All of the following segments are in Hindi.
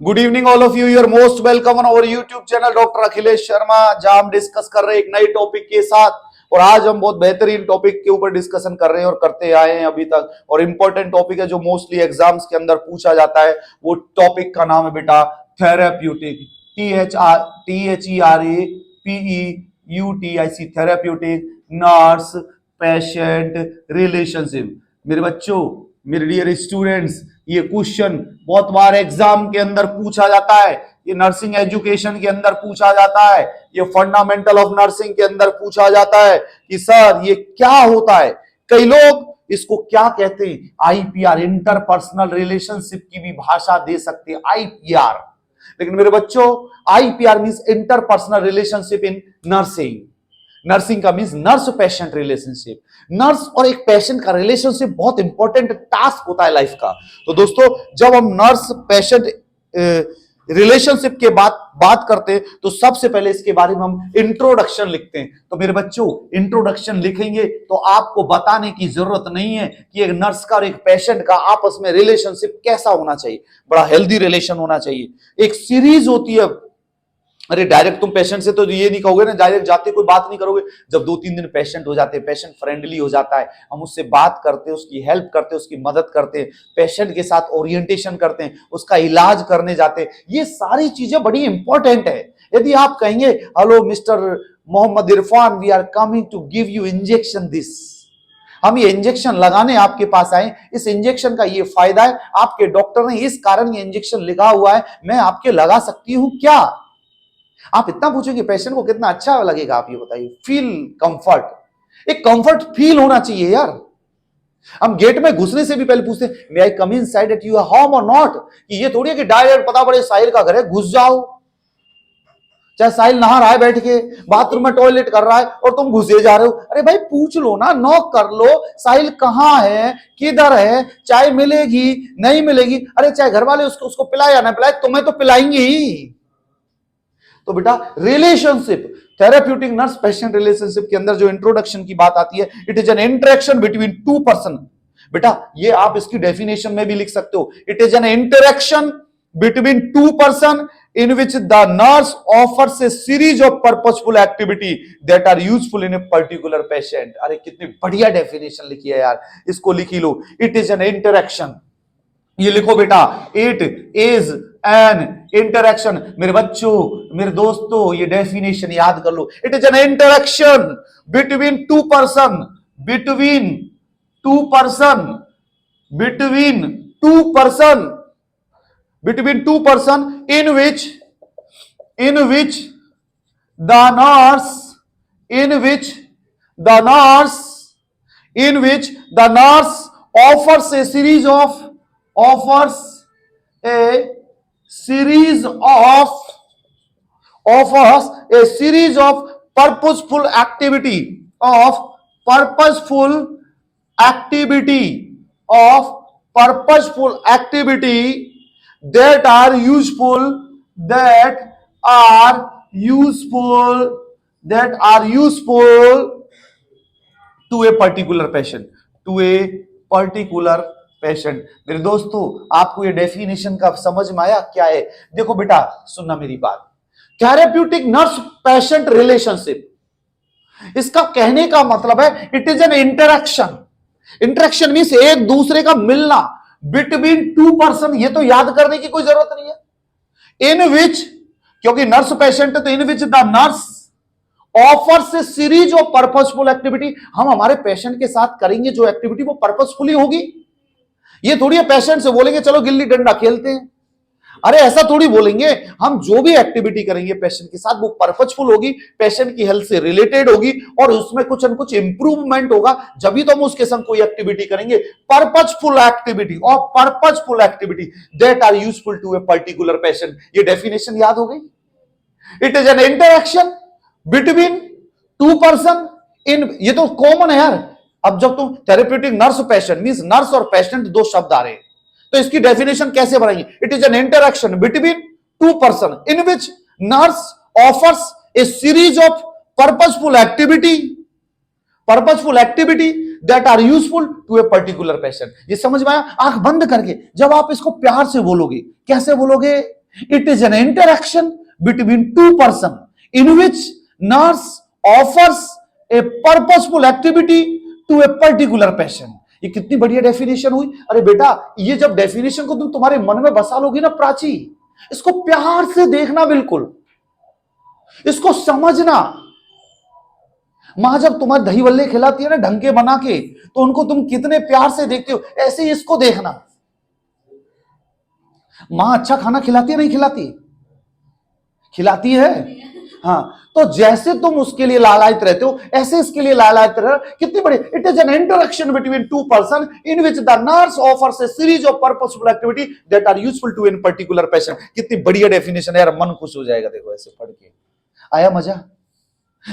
Good evening all of you, your most welcome on our YouTube channel doctor Akhilesh Sharma, जहां हम डिस्कस कर रहे हैं एक नए टॉपिक के साथ। और आज हम बहुत बेहतरीन टॉपिक के ऊपर डिस्कशन कर रहे हैं और करते आए हैं अभी तक। और इंपॉर्टेंट टॉपिक है जो मोस्टली एग्जाम्स के अंदर पूछा जाता है। वो टॉपिक का नाम है बेटा therapeutic. THERAPEUTIC, therapeutic nurse patient relationship. मेरे बच्चों, मेरे डियर स्टूडेंट्स, ये क्वेश्चन बहुत बार एग्जाम के अंदर पूछा जाता है। ये नर्सिंग एजुकेशन के अंदर पूछा जाता है। ये फंडामेंटल ऑफ नर्सिंग के अंदर पूछा जाता है कि सर ये क्या होता है। कई लोग इसको क्या कहते हैं, आईपीआर, इंटरपर्सनल रिलेशनशिप की भी भाषा दे सकते हैं, आईपीआर। लेकिन मेरे बच्चों, IPR means interpersonal relationship in nursing. Nursing का means nurse patient relationship. Nurse और एक पेशेंट का रिलेशनशिप बहुत इंपॉर्टेंट टास्क होता है लाइफ का। तो दोस्तों, जब हम नर्स पेशेंट रिलेशनशिप के बात करते हैं तो सबसे पहले इसके बारे में हम इंट्रोडक्शन लिखते हैं। तो मेरे बच्चों, इंट्रोडक्शन लिखेंगे तो आपको बताने की जरूरत नहीं है कि एक नर्स का और एक पेशेंट का आपस में रिलेशनशिप कैसा होना चाहिए। बड़ा हेल्दी रिलेशन होना चाहिए। एक सीरीज होती है। अरे डायरेक्ट तुम पेशेंट से तो ये नहीं कहोगे ना, डायरेक्ट जाते कोई बात नहीं करोगे। जब 2-3 दिन पेशेंट हो जाते हैं, पेशेंट फ्रेंडली हो जाता है, हम उससे बात करते हैं, उसकी हेल्प करते हैं, उसकी मदद करते हैं, पेशेंट के साथ ओरिएंटेशन करते हैं, उसका इलाज करने जाते हैं। ये सारी चीजें बड़ी इंपॉर्टेंट है। यदि आप कहेंगे hello mister Mohammad Irfan, we are coming to give you injection this, हम ये इंजेक्शन लगाने आपके पास आए, इस इंजेक्शन का ये फायदा है, आपके डॉक्टर ने इस कारण ये इंजेक्शन लिखा हुआ है, मैं आपके लगा सकती हूं क्या? आप इतना पूछोगे पेशेंट को कितना अच्छा लगेगा। आप ये बताइए, फील कंफर्ट, एक कंफर्ट फील होना चाहिए यार। हम गेट में घुसने से भी पहले पूछते हैं may I come inside at your home और नॉट। कि ये थोड़ी है कि डायरेक्ट पता पड़े साहिल का घर है घुस जाओ। चाहे साहिल नहा रहा है बैठ के, बाथरूम में टॉयलेट कर रहा है और तुम घुसे जा रहे हो। अरे भाई पूछ लो ना, नॉक कर लो, साहिल कहां है, किधर है, चाय मिलेगी नहीं मिलेगी। अरे चाहे घर वाले उसको पिलाए या ना पिलाए, तुम्हें तो पिलाएंगे ही। तो बेटा relationship, therapeutic nurse patient relationship के अंदर जो इंट्रोडक्शन की बात आती है, it is an interaction between two person. बेटा ये आप इसकी डेफिनेशन में भी लिख सकते हो, it is an interaction between two person in which the nurse offers a series of purposeful activity that are useful in a particular patient। अरे कितनी बढ़िया डेफिनेशन लिखी है यार, इसको लिखी लो। इट इज एन इंटरेक्शन, ये लिखो बेटा, इट इज एन इंटरेक्शन। मेरे बच्चों, मेरे दोस्तों, ये डेफिनेशन याद कर लो। It is an interaction between two person, between two person, between two person, between two person in which the nurse in which the nurse offers a series of offers a series of offers a series of purposeful activity of purposeful activity of purposeful activity that are useful to a particular patient। मेरे दोस्तों, आपको ये डेफिनेशन का समझ में आया क्या है? देखो बेटा, सुनना मेरी बात। थेराप्यूटिक नर्स पेशेंट रिलेशनशिप, इसका कहने का मतलब है it is an interaction. Interaction means एक दूसरे का मिलना बिटवीन टू पर्सन। ये तो याद करने की कोई जरूरत नहीं है। इन विच, क्योंकि नर्स पेशेंट है तो in which the nurse offers a series of purposeful activity. हम हमारे पेशेंट के साथ करेंगे जो एक्टिविटी वो पर्पसफुली होगी। ये थोड़ी है पेशेंट से बोलेंगे चलो गिल्ली डंडा खेलते हैं। अरे ऐसा थोड़ी बोलेंगे। हम जो भी एक्टिविटी करेंगे पेशेंट के साथ वो पर्पसफुल होगी, पेशेंट की हेल्थ से रिलेटेड होगी और उसमें कुछ न कुछ इंप्रूवमेंट होगा, जब भी तो हम उसके संग कोई एक्टिविटी करेंगे। पर्पसफुल एक्टिविटी और purposeful activity that are useful to a particular patient. ये डेफिनेशन याद हो गई। It is an interaction between two person in, ये तो कॉमन है यार। अब जब तुम therapeutic nurse patient means nurse और पेशेंट दो शब्द आ रहे हैं, तो इसकी डेफिनेशन कैसे बनाएंगे? It is an interaction between two person in which nurse offers a series of purposeful activity that are useful to a particular patient. ये समझ में आया? आंख बंद करके जब आप इसको प्यार से बोलोगे, कैसे बोलोगे? It is an interaction between two persons in which nurse offers a purposeful activity to a particular patient. ये कितनी बढ़िया डेफिनेशन हुई। अरे बेटा, ये जब डेफिनेशन को तुम तुम्हारे मन में बसा लोगी ना प्राची, इसको प्यार से देखना, बिल्कुल इसको समझना। मां जब तुम्हारे दही वल्ले खिलाती है ना ढंग के बना के, तो उनको तुम कितने प्यार से देखते हो, ऐसे ही इसको देखना। मां अच्छा खाना खिलाती है नहीं खिलाती? खिलाती है। हाँ, तो जैसे तुम उसके लिए लालायित रहते हो, ऐसे इसके लिए लालायित रहो। कितनी बड़ी, it is an interaction between two person in which the nurse offers a series of purposeful activity that are useful to an particular patient. कितनी बढ़िया डेफिनेशन है यार, मन खुश हो जाएगा देखो ऐसे पढ़ के। आया मजा?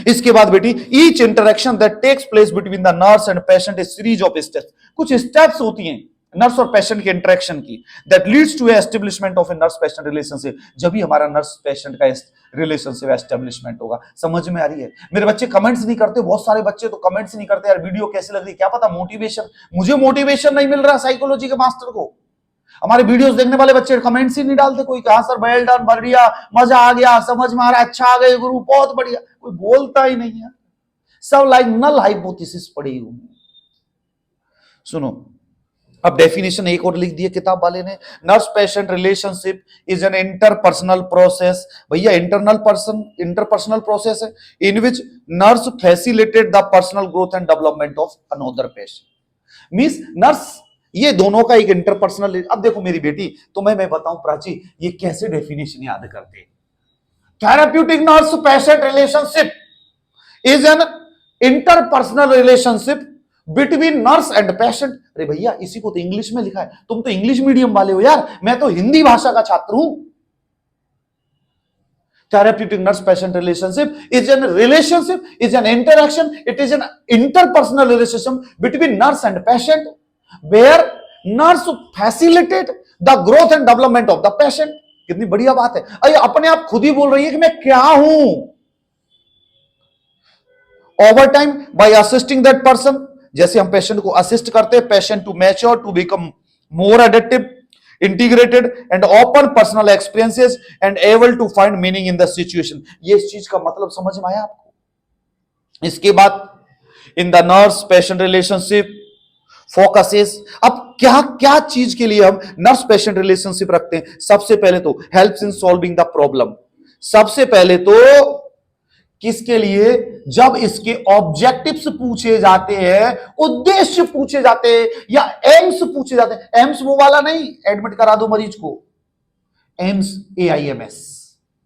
इसके बाद बेटी, each interaction that takes place between the nurse and patient a series of steps. कुछ स्टेप्स होती हैं नर्स और पेशेंट के इंटरेक्शन की, that leads to establishment of a nurse patient relationship. जब भी हमारा नर्स पेशेंट का रिलेशनशिप एस्टेब्लिशमेंट होगा। समझ में आ रही है? मेरे बच्चे कमेंट्स नहीं करते, बहुत सारे बच्चे तो कमेंट्स नहीं करते यार, वीडियो कैसी लग रही, क्या पता मोटिवेशन, मुझे मोटिवेशन नहीं मिल रहा साइकोलॉजी के मास्टर को। हमारे वीडियोस देखने वाले बच्चे कमेंट्स ही नहीं डालते, कोई कहा सर वेल डन, बढ़िया, मजा आ गया, समझ में आ रहा है, अच्छा आ गए गुरु, बहुत बढ़िया, कोई बोलता ही नहीं है। सब लाइक नल हाइपोथेसिस पड़ी हुई। सुनो, अब डेफिनेशन एक और लिख दिए किताब वाले ने। Nurse patient relationship is an interpersonal process. भैया इंटरपर्सनल प्रोसेस है in which nurse facilitate the personal growth and development of another patient. Means nurse, ये दोनों का एक इंटरपर्सनल। अब देखो मेरी बेटी, तुम्हें मैं बताऊं प्राची, ये कैसे डेफिनेशन याद करते हैं। Therapeutic nurse patient relationship is an interpersonal relationship between nurse and patient. अरे भैया, इसी को तो इंग्लिश में लिखा है, तुम तो इंग्लिश मीडियम वाले हो यार, मैं तो हिंदी भाषा का छात्र हूं। Therapeutic nurse patient relationship is an interaction, it is an interpersonal relationship between nurse and patient where nurse facilitate the growth and development of the patient। कितनी बढ़िया बात है। अरे अपने आप खुद ही बोल रही है कि मैं क्या हूं। Over time by assisting that person, जैसे हम पेशेंट को असिस्ट करते हैं, patient to mature, to become more adaptive, integrated and open personal experiences and able to find meaning in the situation. ये इस चीज का मतलब समझ में आया आपको? इसके बाद in the nurse patient relationship focuses. अब क्या क्या चीज के लिए हम नर्स पेशेंट रिलेशनशिप रखते हैं? सबसे पहले तो helps in solving the problem. सबसे पहले तो किसके लिए? जब इसके ऑब्जेक्टिव्स पूछे जाते हैं, उद्देश्य पूछे जाते हैं, या एम्स पूछे जाते हैं। एम्स वो वाला नहीं, एडमिट करा दो मरीज को, एम्स AIMS,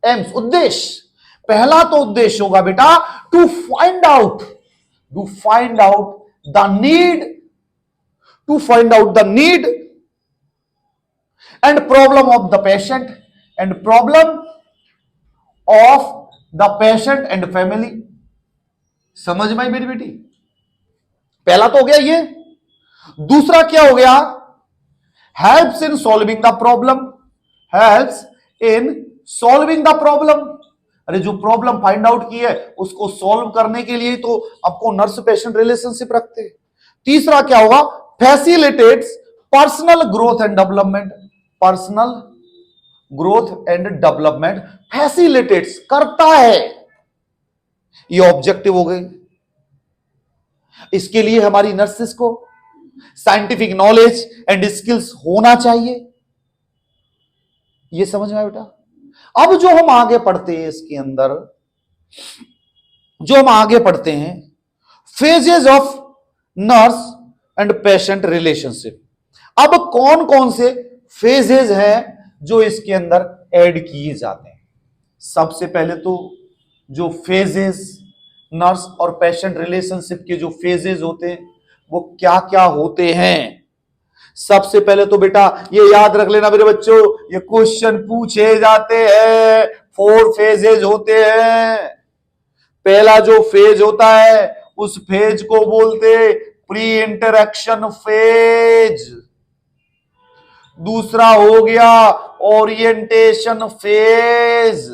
एम्स उद्देश्य। पहला तो उद्देश्य होगा बेटा to find out the need and problem of the patient and problem of the patient and family. समझ में आई मेरी बेटी? पहला तो हो गया ये। दूसरा क्या हो गया? Helps in solving the problem, helps in solving the problem. अरे जो प्रॉब्लम फाइंड आउट की है उसको सॉल्व करने के लिए तो आपको नर्स पेशेंट रिलेशनशिप रखते हैं। तीसरा क्या होगा? Facilitates personal growth and development, personal growth and development facilitates, करता है। ये ऑब्जेक्टिव हो गए। इसके लिए हमारी नर्सेस को साइंटिफिक नॉलेज एंड स्किल्स होना चाहिए। ये समझ में आया बेटा? अब जो हम आगे पढ़ते हैं, इसके अंदर जो हम आगे पढ़ते हैं, phases of nurse and patient relationship. अब कौन कौन से फेजेस हैं जो इसके अंदर ऐड किए जाते हैं? सबसे पहले तो जो फेजेस नर्स और पेशेंट रिलेशनशिप के जो फेजेस होते हैं वो क्या क्या होते हैं? सबसे पहले तो बेटा ये याद रख लेना मेरे बच्चों, ये क्वेश्चन पूछे जाते हैं। 4 फेजेस होते हैं। पहला जो फेज होता है उस फेज को बोलते प्री इंटरेक्शन फेज। दूसरा हो गया ओरिएंटेशन फेज।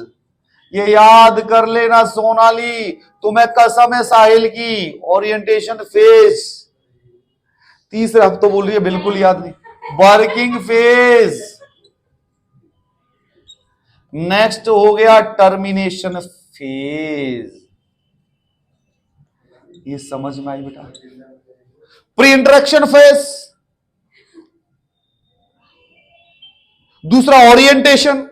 ये याद कर लेना सोनाली, तुम्हें कसम है साहिल की, ओरिएंटेशन फेज। तीसरा, अब तो बोल रही है बिल्कुल याद नहीं, वर्किंग फेज। नेक्स्ट हो गया टर्मिनेशन फेज। ये समझ में आई बेटा? प्री इंटरेक्शन फेज, दूसरा ओरिएंटेशन।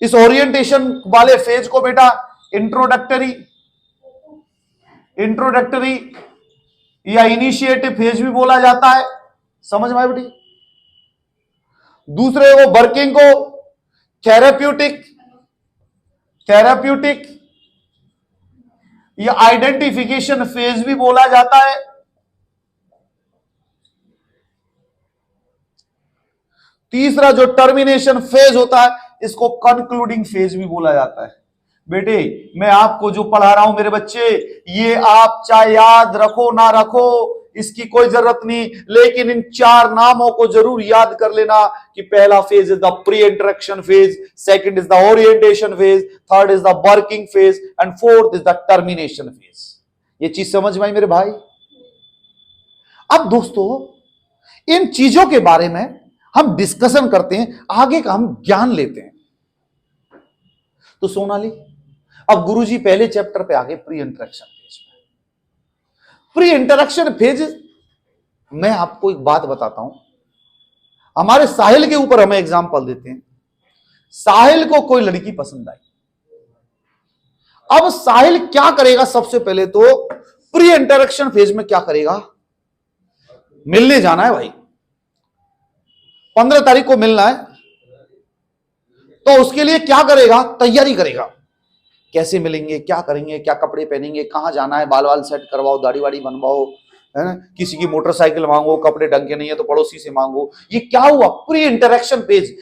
इस ओरिएंटेशन वाले फेज को बेटा इंट्रोडक्टरी या इनिशिएटिव फेज भी बोला जाता है। समझ में आई बेटी? दूसरे को वर्किंग को थेराप्यूटिक या आइडेंटिफिकेशन फेज भी बोला जाता है। तीसरा जो टर्मिनेशन फेज होता है इसको कंक्लूडिंग फेज भी बोला जाता है। बेटे मैं आपको जो पढ़ा रहा हूं मेरे बच्चे, ये आप चाहे याद रखो ना रखो इसकी कोई जरूरत नहीं, लेकिन इन चार नामों को जरूर याद कर लेना कि पहला phase is the pre interaction phase, second is the orientation phase, third is the working phase and fourth is the termination phase. ये चीज समझ में आई मेरे भाई? अब दोस्तों इन चीजों के बारे में हम डिस्कशन करते हैं, आगे का हम ज्ञान लेते हैं। तो सोनाली अब गुरुजी पहले चैप्टर पे आगे प्री इंटरेक्शन फेज में। प्री इंटरेक्शन फेज मैं आपको एक बात बताता हूं, हमारे साहिल के ऊपर हमें एग्जांपल देते हैं। साहिल को कोई लड़की पसंद आई, अब साहिल क्या करेगा? सबसे पहले तो प्री इंटरेक्शन फेज में क्या करेगा? मिलने जाना है भाई, 15 तारीख को मिलना है, तो उसके लिए क्या करेगा? तैयारी करेगा। कैसे मिलेंगे, क्या करेंगे, क्या कपड़े पहनेंगे, कहां जाना है, बाल वाल सेट करवाओ, दाढ़ी वाड़ी बनवाओ, है ना, किसी की मोटरसाइकिल मांगो, कपड़े ढंग के नहीं है तो पड़ोसी से मांगो। ये क्या हुआ? Pre interaction phase.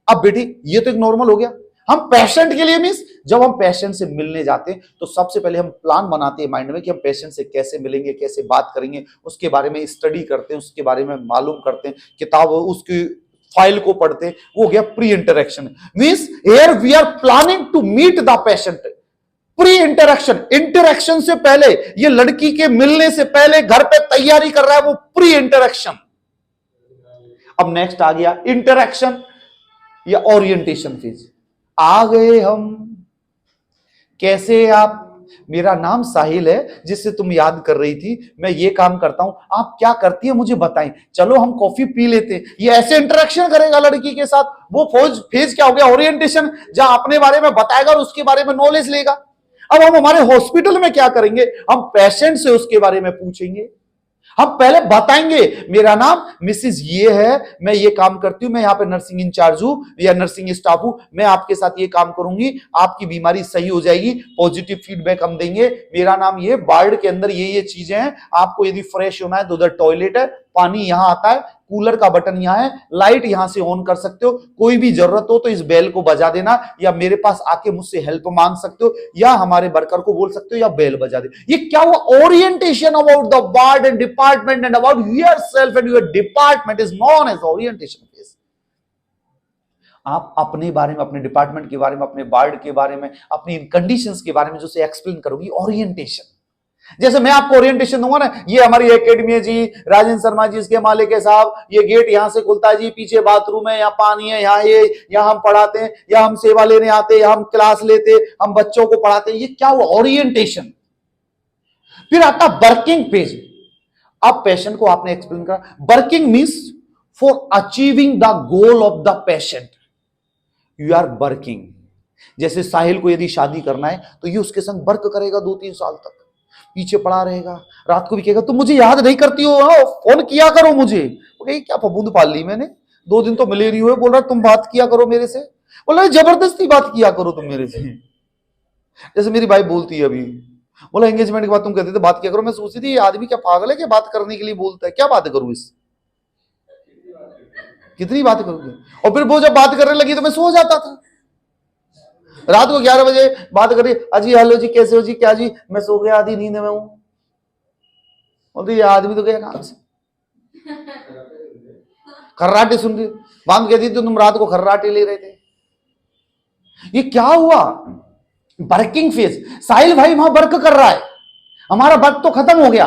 अब बेटी ये तो एक नॉर्मल हो गया। हम पेशेंट के लिए मींस जब हम पेशेंट से मिलने जाते हैं तो सबसे पहले हम प्लान बनाते हैं माइंड में कि हम पेशेंट से कैसे मिलेंगे, कैसे बात करेंगे, उसके बारे में स्टडी करते हैं, उसके बारे में मालूम करते हैं, किताब उसकी फाइल को पढ़ते हैं। वो हो गया pre interaction. Means here we are planning to meet the patient. Pre interaction से पहले, ये लड़की के मिलने से पहले घर पे तैयारी कर रहा है, वो प्री इंटरेक्शन। अब नेक्स्ट आ गया इंटरेक्शन या ओरिएंटेशन फेज। आ गए हम। कैसे आप? मेरा नाम साहिल है जिससे तुम याद कर रही थी, मैं ये काम करता हूं, आप क्या करती है मुझे बताएं, चलो हम कॉफी पी लेते हैं। ये ऐसे इंटरेक्शन करेगा लड़की के साथ। वो फेज क्या हो गया? ओरिएंटेशन, जहां अपने बारे में बताएगा और उसके बारे में नॉलेज लेगा। अब हम हमारे हॉस्पिटल में क्या करेंगे? हम पेशेंट से उसके बारे में पूछेंगे। हम पहले बताएंगे मेरा नाम मिसिज ये है, मैं ये काम करती हूं, मैं यहाँ पे नर्सिंग इंचार्ज हूं या नर्सिंग स्टाफ हूं, मैं आपके साथ ये काम करूंगी, आपकी बीमारी सही हो जाएगी, पॉजिटिव फीडबैक हम देंगे। मेरा नाम ये, वार्ड के अंदर ये चीजें हैं, आपको यदि फ्रेश होना है तो उधर टॉयलेट है, पानी यहां आता है, कूलर का बटन यहां है, लाइट यहां से ऑन कर सकते हो, कोई भी जरूरत हो तो इस बेल को बजा देना, या मेरे पास आके मुझसे हेल्प मांग सकते हो, या हमारे वर्कर को बोल सकते हो, या बेल बजा दे। ये क्या हुआ? Orientation about the ward and department and about yourself and your department is known as orientation phase. आप अपने बारे में, अपने डिपार्टमेंट के बारे में, अपने वार्ड के बारे में, अपनी कंडीशंस के बारे में जो एक्सप्लेन करोगी, ओरिएंटेशन। जैसे मैं आपको ओरिएंटेशन दूंगा ना, ये हमारी एकेडमी है जी, राजेंद्र शर्मा जी इसके मालिक है साहब, ये गेट यहां से खुलता है जी, पीछे बाथरूम है, यहाँ पानी है, यहाँ ये, यहाँ हम पढ़ाते हैं, या हम सेवा लेने आते हैं, या हम क्लास लेते, हम बच्चों को पढ़ाते हैं। ये क्या हुआ? ओरिएंटेशन। फिर आता वर्किंग पेज। अब पेशेंट को आपने एक्सप्लेन करा। Working means for achieving the goal of the patient you are working. जैसे साहिल को यदि शादी करना है तो ये उसके संग वर्क करेगा 2-3 साल तक, पीछे पड़ा रहेगा, रात को भी कहेगा तुम मुझे याद नहीं करती हो, फोन किया करो मुझे। क्या फफूंद पाल ली मैंने, 2 दिन तो मिले नहीं हुए, बोल रहा तुम बात किया करो मेरे से। बोला जबरदस्ती बात किया करो तुम मेरे से। जैसे मेरी भाई बोलती है अभी, बोला एंगेजमेंट के बाद तुम कहते थे बात किया करो, मैं सोचती थी ये आदमी क्या पागल है कि बात करने के लिए बोलता है, क्या बात करूं इस, कितनी बात करोगे। और फिर वो जब बात करने लगी तो मैं सो जाता था, रात को 11 बजे बात करी, अजी हेलो जी कैसे हो जी, क्या जी, मैं सो गया, आधी नींद में हूं। बोलती ये आदमी तो गया काम से, खर्राटे सुन रही, बांध कहती तो तुम रात को खर्राटे ले रहे थे। ये क्या हुआ? Working phase. साहिल भाई वहां वर्क कर रहा है, हमारा वर्क तो खत्म हो गया।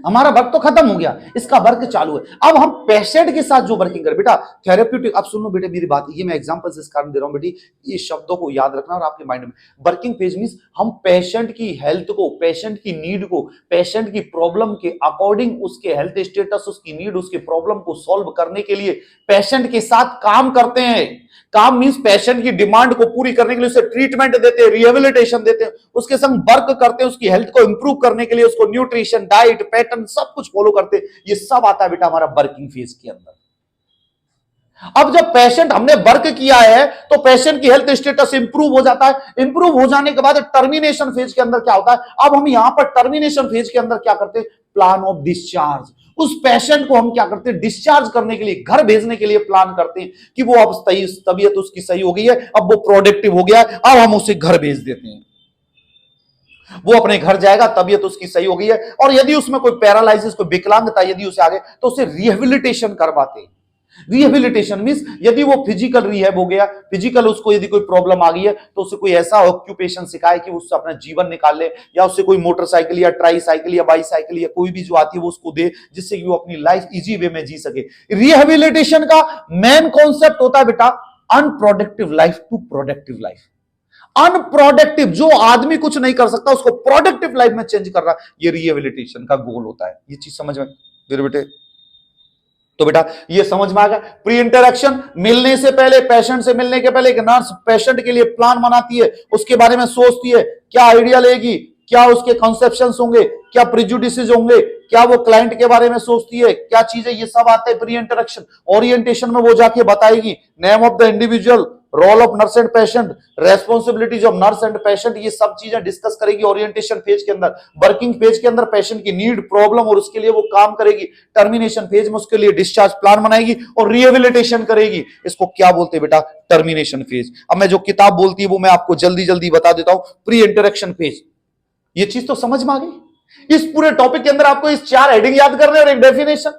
हमारा वर्क तो खत्म हो गया, इसका वर्क चालू है। अब हम पेशेंट के साथ जो वर्किंग करें बेटा, थेरेप्यूटिक, अब सुनो बेटे मेरी बात, ये मैं एग्जांपल से इस कारण दे रहा हूं बेटी, ये शब्दों को याद रखना और आपके माइंड में। वर्किंग फेज मींस हम पेशेंट की हेल्थ को, पेशेंट की नीड को, पेशेंट की प्रॉब्लम के अकॉर्डिंग उसके हेल्थ स्टेटस, उसकी नीड, उसके प्रॉब्लम को सॉल्व करने के लिए पेशेंट के साथ काम करते हैं। काम मींस पेशेंट की डिमांड को पूरी करने के लिए उसे ट्रीटमेंट देते हैं, रिहेबिलिटेशन देते हैं, उसके संग वर्क करते हैं, उसकी हेल्थ को इंप्रूव करने के लिए उसको न्यूट्रिशन, डाइट पैटर्न सब कुछ फॉलो करते हैं। ये सब आता है बेटा हमारा वर्किंग फेज के अंदर। अब जब पेशेंट हमने वर्क किया है तो पेशेंट की हेल्थ स्टेटस इंप्रूव हो जाता है। इंप्रूव हो जाने के बाद टर्मिनेशन फेज के अंदर क्या होता है, अब हम यहां पर टर्मिनेशन फेज के अंदर क्या करते हैं, प्लान ऑफ डिस्चार्ज। उस पेशेंट को हम क्या करते हैं, डिस्चार्ज करने के लिए, घर भेजने के लिए प्लान करते हैं कि वो अब तबीयत उसकी सही हो गई है, अब वो प्रोडक्टिव हो गया है, अब हम उसे घर भेज देते हैं। वो अपने घर जाएगा, तबीयत उसकी सही हो गई है, और यदि उसमें कोई पैरालिसिस, कोई विकलांगता यदि उसे आ गए तो उसे रिहेबिलिटेशन करवाते हैं। रिहेबिलिटेशन मींस यदि वो फिजिकल रिहैब हो गया, फिजिकल उसको यदि कोई प्रॉब्लम आ गई है तो उसे कोई ऐसा ऑक्यूपेशन सिखाए कि उससे अपना जीवन निकाल ले, या उससे कोई मोटरसाइकिल या ट्राईसाइकिल या बाईसाइकिल या कोई भी जो आती है वो उसको दे, जिससे कि वो अपनी लाइफ इजी वे में जी सके। रिहेबिलिटेशन का मेन कॉन्सेप्ट होता है बेटा unproductive life to productive life. Unproductive, जो आदमी कुछ नहीं कर सकता उसको प्रोडक्टिव लाइफ में चेंज कर रहा, ये रिहेबिलिटेशन का गोल होता है। ये चीज समझ में मेरे बेटे, तो बेटा ये समझ में आ गया। प्री इंटरेक्शन, मिलने से पहले, पेशेंट से मिलने के पहले एक नर्स पेशेंट के लिए प्लान बनाती है, उसके बारे में सोचती है, क्या आइडिया लेगी, क्या उसके कॉन्सेप्शंस होंगे, क्या प्रिजुडिसेस होंगे, क्या वो क्लाइंट के बारे में सोचती है, क्या चीजें, ये सब आता है प्री इंटरेक्शन। ओरिएंटेशन में वो जाके बताएगी name of the individual, role of nurse and patient, responsibilities of nurse and patient, ये सब चीजें डिस्कस करेगी ओरिएंटेशन फेज के अंदर। वर्किंग फेज के अंदर पेशेंट की नीड, प्रॉब्लम और उसके लिए वो काम करेगी। टर्मिनेशन फेज में उसके लिए डिस्चार्ज प्लान बनाएगी और रिहेबिलिटेशन करेगी। इसको क्या बोलते हैं बेटा, टर्मिनेशन फेज। अब मैं जो किताब बोलती है वो मैं आपको जल्दी जल्दी बता देता हूं। प्री इंटरेक्शन फेज, ये चीज तो समझ में आ गई। इस पूरे टॉपिक के अंदर आपको इस 4 हेडिंग याद करने और एक डेफिनेशन,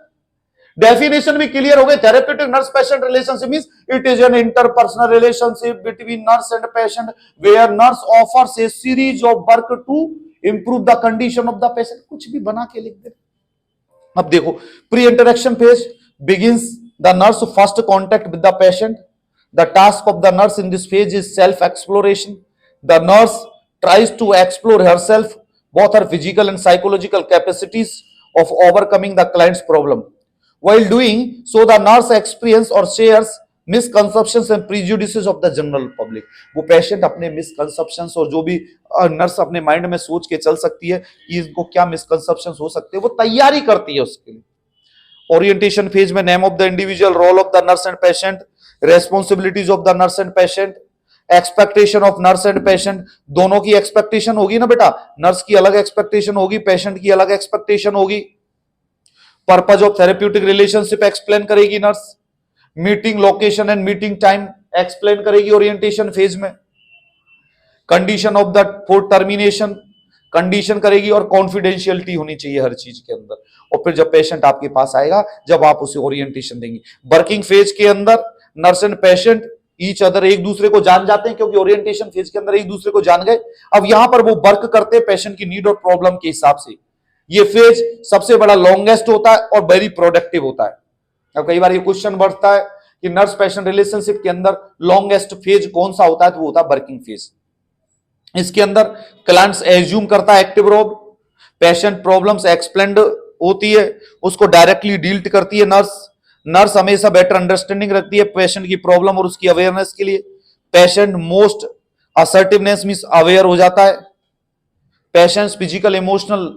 डेफिनेशन भी क्लियर हो गए। Therapeutic nurse patient relationship means it is an interpersonal relationship between nurse and patient where nurse offers a series of work to improve the condition of the patient. कुछ भी बना के लिख दे। अब देखो, pre interaction phase begins the nurse first contact with the patient. The task of the nurse in this phase is self exploration. The nurse tries to explore herself, both her physical and psychological capacities of overcoming the client's problem. While doing so, the nurse experiences or shares misconceptions and prejudices of the general public. वो पेशेंट अपने मिसकंसेप्शंस और जो भी नर्स अपने माइंड में सोच के चल सकती है कि इनको क्या मिसकंसेप्शंस हो सकते हैं, वो तैयारी करती है उसके लिए। ओरिएंटेशन फेज में name of the individual, role of the nurse and patient, responsibilities of the nurse and patient, expectation of nurse and patient. दोनों की एक्सपेक्टेशन होगी ना बेटा, नर्स की अलग एक्सपेक्टेशन होगी, पेशेंट की अलग एक्सपेक्टेशन होगी। Purpose of therapeutic relationship explain करेगी nurse. Meeting location and meeting time explain करेगी ओरिएंटेशन फेज में। Condition of the for termination, condition करेगी, और कॉन्फिडेंशियलिटी होनी चाहिए हर चीज के अंदर। और फिर जब पेशेंट आपके पास आएगा, जब आप उसे ओरिएंटेशन देंगे। वर्किंग फेज के अंदर nurse and patient each other, एक दूसरे को जान जाते हैं, क्योंकि ओरिएंटेशन फेज के अंदर एक दूसरे को जान गए। अब यहां पर वो वर्क करते हैं पेशेंट की नीड और प्रॉब्लम के हिसाब से। ये फेज सबसे बड़ा लॉन्गेस्ट होता है और वेरी प्रोडक्टिव होता है। अब कई बार ये क्वेश्चन बढ़ता है कि नर्स पेशेंट रिलेशनशिप के अंदर लॉन्गेस्ट फेज कौन सा होता है, तो वो होता है वर्किंग फेज। इसके अंदर क्लाइंट्स एज्यूम करता है active role, patient problems explained होती है, उसको डायरेक्टली डील करती है नर्स। नर्स हमेशा बेटर अंडरस्टैंडिंग रखती है पेशेंट की प्रॉब्लम और उसकी अवेयरनेस के लिए। Patient most assertiveness means aware हो जाता है। पेशेंट फिजिकल इमोशनल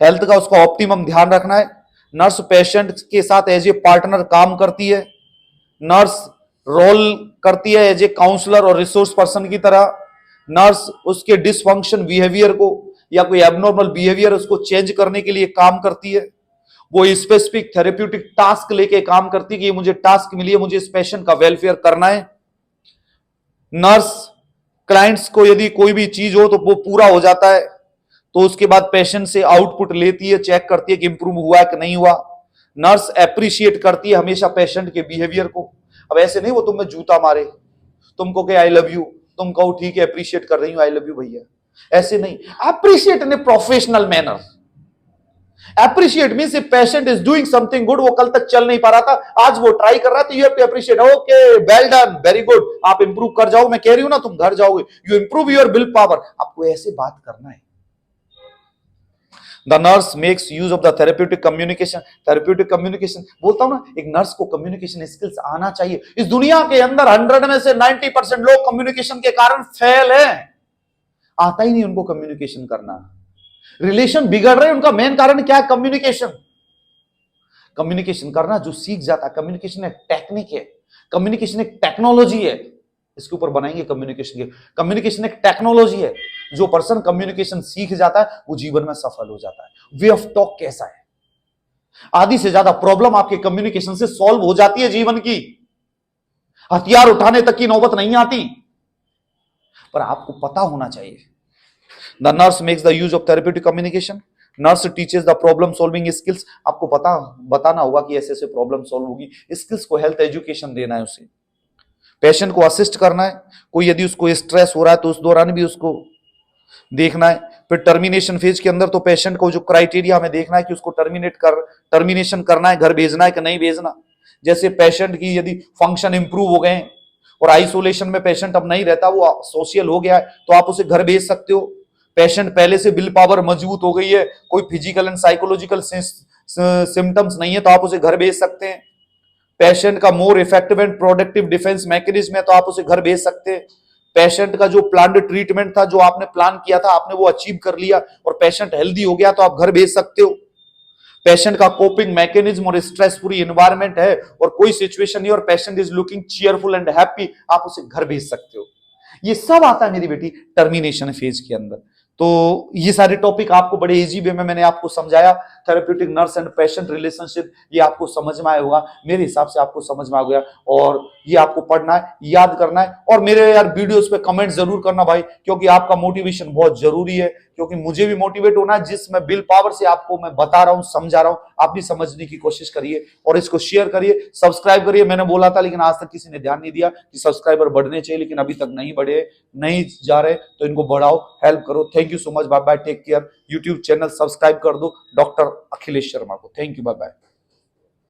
हेल्थ का उसका ऑप्टिमम ध्यान रखना है। नर्स पेशेंट के साथ एज ए पार्टनर काम करती है। नर्स रोल करती है एज ए काउंसलर और रिसोर्स पर्सन की तरह। नर्स उसके डिसफंक्शन बिहेवियर को या कोई एबनॉर्मल बिहेवियर उसको चेंज करने के लिए काम करती है। वो स्पेसिफिक थेरेप्यूटिक टास्क लेके काम करती है कि मुझे टास्क मिली है, मुझे इस पेशेंट का वेलफेयर करना है। नर्स क्लाइंट्स को यदि कोई भी चीज हो तो वो पूरा हो जाता है तो उसके बाद पेशेंट से आउटपुट लेती है, चेक करती है कि इंप्रूव हुआ है कि नहीं हुआ। नर्स एप्रिशिएट करती है हमेशा पेशेंट के बिहेवियर को। अब ऐसे नहीं वो तुम्हें जूता मारे, तुमको कहे आई लव यू, तुम कहो ठीक है अप्रिशिएट कर रही हूं, आई लव यू भैया, ऐसे नहीं। Appreciate in a professional manner. Appreciate means a patient is doing something good, वो कल तक चल नहीं पा रहा था, आज वो ट्राई कर रहा है, तो you have to appreciate, okay well done, very good, आप इंप्रूव कर जाओ, मैं कह रही हूं ना तुम घर जाओगे, you improve your will power. आपको ऐसे बात करना है। The nurse makes use of the therapeutic communication. Therapeutic communication बोलता हूं ना, एक नर्स को कम्युनिकेशन स्किल्स आना चाहिए। इस दुनिया के अंदर 100 में से 90% लोग कम्युनिकेशन के कारण फेल हैं, आता ही नहीं उनको कम्युनिकेशन करना। रिलेशन बिगड़ रहे हैं, उनका मेन कारण क्या है? कम्युनिकेशन। कम्युनिकेशन करना जो सीख जाता है, कम्युनिकेशन एक टेक्निक है, कम्युनिकेशन एक टेक्नोलॉजी है, इसके ऊपर बनाएंगे कम्युनिकेशन के। कम्युनिकेशन एक टेक्नोलॉजी है, जो पर्सन कम्युनिकेशन सीख जाता है वो जीवन में सफल हो जाता है। वे ऑफ टॉक कैसा है? आधी से ज्यादा प्रॉब्लम आपके कम्युनिकेशन से सॉल्व हो जाती है जीवन की, हथियार उठाने तक की नौबत नहीं आती, पर आपको पता होना चाहिए। The nurse makes the use of therapeutic communication. Nurse teaches the problem solving skills. आपको बताना होगा कि ऐसे ऐसे प्रॉब्लम सॉल्व होगी, स्किल्स को हेल्थ एजुकेशन देना है उसे। पेशेंट को असिस्ट करना है, कोई यदि उसको स्ट्रेस हो रहा है तो उस दौरान भी उसको देखना है। फिर टर्मिनेशन फेज के अंदर तो पेशेंट को जो क्राइटेरिया हमें देखना है कि उसको टर्मिनेशन करना है, घर भेजना है कि नहीं भेजना। जैसे पेशेंट की यदि फंक्शन इंप्रूव हो गए और आइसोलेशन में पेशेंट अब नहीं रहता, वो सोशल हो गया है, तो आप उसे घर भेज सकते हो। पेशेंट पहले से विल पावर मजबूत हो गई है, कोई फिजिकल एंड साइकोलॉजिकल सिम्टम्स नहीं है, तो आप उसे घर भेज सकते हैं। पेशेंट का more effective and productive defence mechanism है, तो आप उसे घर भेज सकते हैं। पेशेंट का जो प्लान्ड ट्रीटमेंट था, जो आपने प्लान किया था, आपने वो अचीव कर लिया और पेशेंट हेल्दी हो गया, तो आप घर भेज सकते हो। पेशेंट का कोपिंग मैकेनिज्म और स्ट्रेस फ्री एनवायरनमेंट है और कोई सिचुएशन नहीं और patient is looking cheerful and happy, आप उसे घर भेज सकते हो। ये सब आता है मेरी बेटी टर्मिनेशन फेज के अंदर। तो ये सारे टॉपिक आपको बड़े इजी वे में मैंने आपको समझाया। Therapeutic nurse and patient relationship, ये आपको समझ में आया होगा, मेरे हिसाब से आपको समझ में आ गया, और ये आपको पढ़ना है, याद करना है, और मेरे यार वीडियोस पे कमेंट जरूर करना भाई, क्योंकि आपका मोटिवेशन बहुत जरूरी है, क्योंकि मुझे भी मोटिवेट होना है। जिस मैं विल पावर से आपको मैं बता रहा हूं, समझा रहा हूं, आप भी समझने की कोशिश करिए और इसको शेयर करिए, सब्सक्राइब करिए। मैंने बोला था लेकिन आज तक किसी ने ध्यान नहीं दिया कि सब्सक्राइबर बढ़ने चाहिए, लेकिन अभी तक नहीं बढ़े, नहीं जा रहे, तो इनको बढ़ाओ, हेल्प करो। Thank you so much, bye bye, take care. YouTube channel subscribe कर दो डॉक्टर अखिलेश शर्मा को। Thank you, bye bye.